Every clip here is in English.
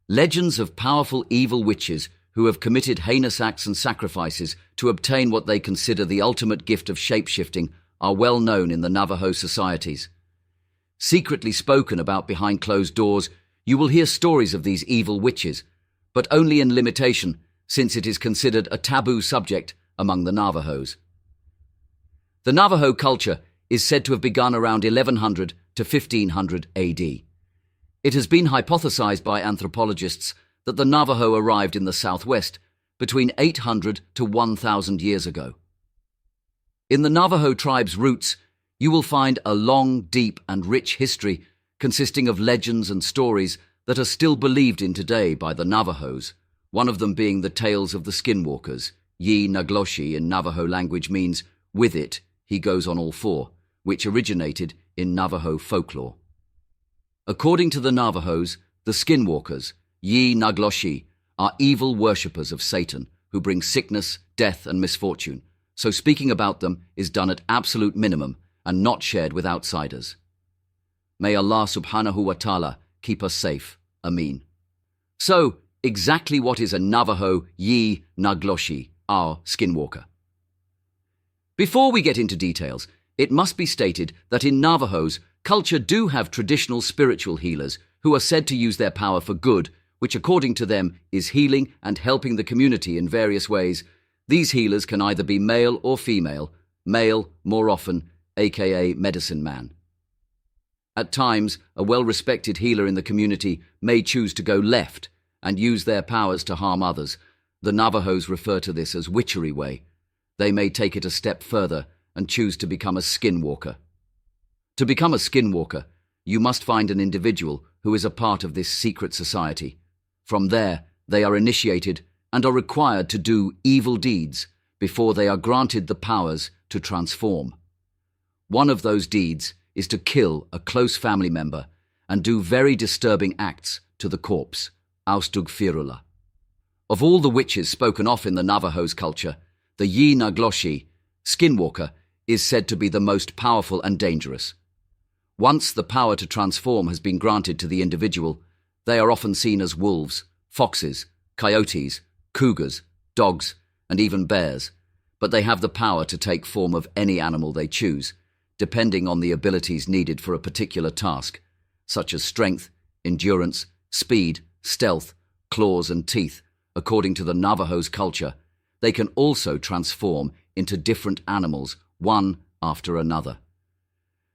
Legends of powerful evil witches who have committed heinous acts and sacrifices to obtain what they consider the ultimate gift of shape-shifting are well known in the Navajo societies. Secretly spoken about behind closed doors, you will hear stories of these evil witches, but only in limitation, since it is considered a taboo subject among the Navajos. The Navajo culture is said to have begun around 1100 to 1500 AD. It has been hypothesized by anthropologists that the Navajo arrived in the southwest between 800 to 1000 years ago. In the Navajo tribe's roots, you will find a long, deep, and rich history consisting of legends and stories that are still believed in today by the Navajos, one of them being the tales of the Skinwalkers. Yi Nagloshi in Navajo language means, "With it, he goes on all four," which originated in Navajo folklore. According to the Navajos, the Skinwalkers, Yi Nagloshi, are evil worshippers of Satan who bring sickness, death, and misfortune, so speaking about them is done at absolute minimum and not shared with outsiders. May Allah subhanahu wa ta'ala keep us safe. Ameen. So, exactly what is a Navajo Yi Nagloshi, our Skinwalker? Before we get into details, it must be stated that in Navajos, culture do have traditional spiritual healers who are said to use their power for good, which according to them is healing and helping the community in various ways. These healers can either be male or female, male more often, aka medicine man. At times, a well-respected healer in the community may choose to go left and use their powers to harm others. The Navajos refer to this as witchery way. They may take it a step further and choose to become a skinwalker. To become a skinwalker, you must find an individual who is a part of this secret society. From there, they are initiated and are required to do evil deeds before they are granted the powers to transform. One of those deeds is to kill a close family member and do very disturbing acts to the corpse, Austugfirula. Of all the witches spoken of in the Navajos culture, the Yi Nagloshi, Skinwalker, is said to be the most powerful and dangerous. Once the power to transform has been granted to the individual, they are often seen as wolves, foxes, coyotes, cougars, dogs, and even bears, but they have the power to take form of any animal they choose, depending on the abilities needed for a particular task, such as strength, endurance, speed, stealth, claws, and teeth. According to the Navajos culture, they can also transform into different animals, one after another.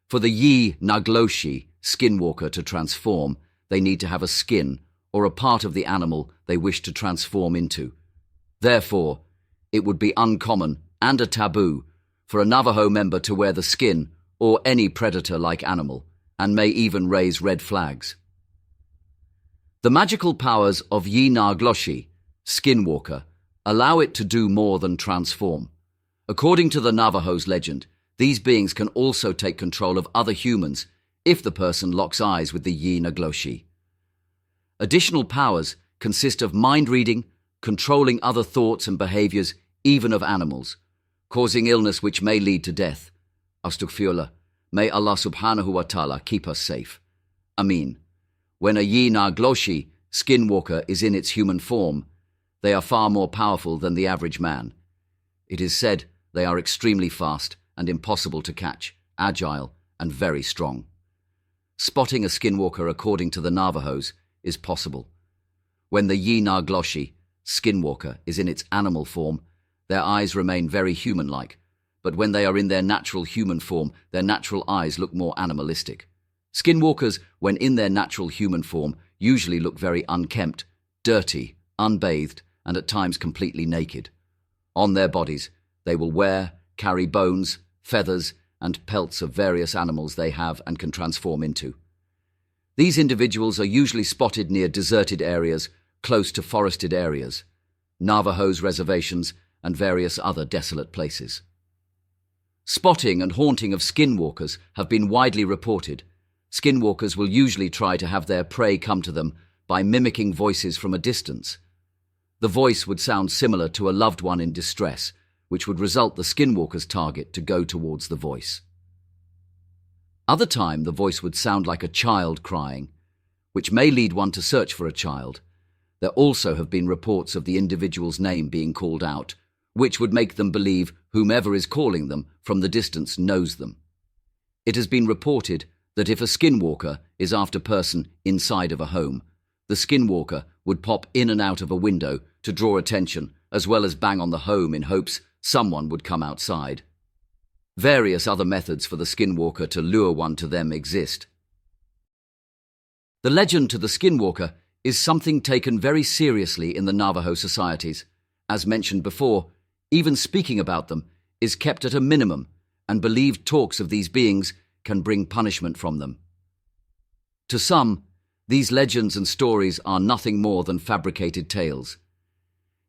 For the Yi Nagloshi, Skinwalker, to transform, they need to have a skin or a part of the animal they wish to transform into. Therefore, it would be uncommon and a taboo for a Navajo member to wear the skin or any predator-like animal, and may even raise red flags. The magical powers of Yi Nagloshi, Skinwalker, allow it to do more than transform. According to the Navajos legend, these beings can also take control of other humans if the person locks eyes with the Yi Nagloshi. Additional powers consist of mind reading, controlling other thoughts and behaviors, even of animals, causing illness which may lead to death. Astaghfirullah. May Allah subhanahu wa ta'ala keep us safe. Ameen. When a Yi Nagloshi, Skinwalker, is in its human form, they are far more powerful than the average man. It is said they are extremely fast and impossible to catch, agile, and very strong. Spotting a Skinwalker, according to the Navajos, is possible. When the Yi Nagloshi, Skinwalker, is in its animal form, their eyes remain very human-like, but when they are in their natural human form, their natural eyes look more animalistic. Skinwalkers, when in their natural human form, usually look very unkempt, dirty, unbathed, and at times completely naked. On their bodies, they will carry bones, feathers, and pelts of various animals they have and can transform into. These individuals are usually spotted near deserted areas, close to forested areas, Navajos reservations, and various other desolate places. Spotting and haunting of skinwalkers have been widely reported. Skinwalkers will usually try to have their prey come to them by mimicking voices from a distance. The voice would sound similar to a loved one in distress, which would result the skinwalker's target to go towards the voice. Other time, the voice would sound like a child crying, which may lead one to search for a child, There also have been reports of the individual's name being called out, which would make them believe whomever is calling them from the distance knows them. It has been reported that if a skinwalker is after a person inside of a home, the skinwalker would pop in and out of a window to draw attention, as well as bang on the home in hopes someone would come outside. Various other methods for the skinwalker to lure one to them exist. The legend to the skinwalker is something taken very seriously in the Navajo societies. As mentioned before, even speaking about them is kept at a minimum, and believed talks of these beings can bring punishment from them. To some, these legends and stories are nothing more than fabricated tales.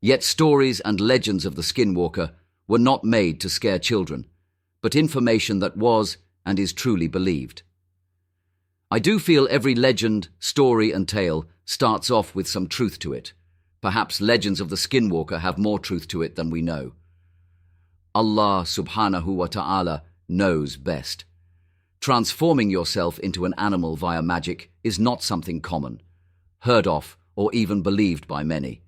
Yet stories and legends of the skinwalker were not made to scare children, but information that was and is truly believed. I do feel every legend, story and tale starts off with some truth to it. Perhaps legends of the skinwalker have more truth to it than we know. Allah subhanahu wa ta'ala knows best. Transforming yourself into an animal via magic is not something common, heard of, or even believed by many.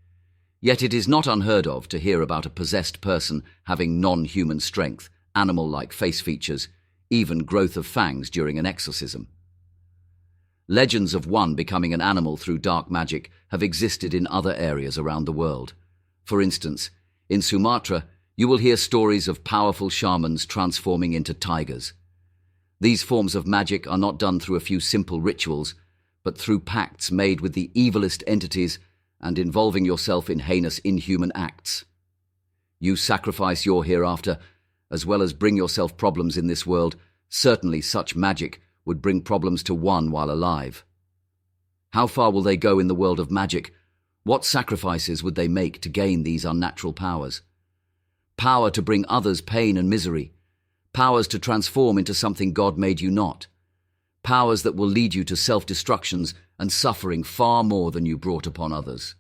Yet it is not unheard of to hear about a possessed person having non-human strength, animal-like face features, even growth of fangs during an exorcism. Legends of one becoming an animal through dark magic have existed in other areas around the world. For instance, in Sumatra, you will hear stories of powerful shamans transforming into tigers. These forms of magic are not done through a few simple rituals, but through pacts made with the evilest entities and involving yourself in heinous inhuman acts. You sacrifice your hereafter, as well as bring yourself problems in this world. Certainly such magic would bring problems to one while alive. How far will they go in the world of magic? What sacrifices would they make to gain these unnatural powers? Power to bring others pain and misery. Powers to transform into something God made you not. Powers that will lead you to self-destructions and suffering far more than you brought upon others.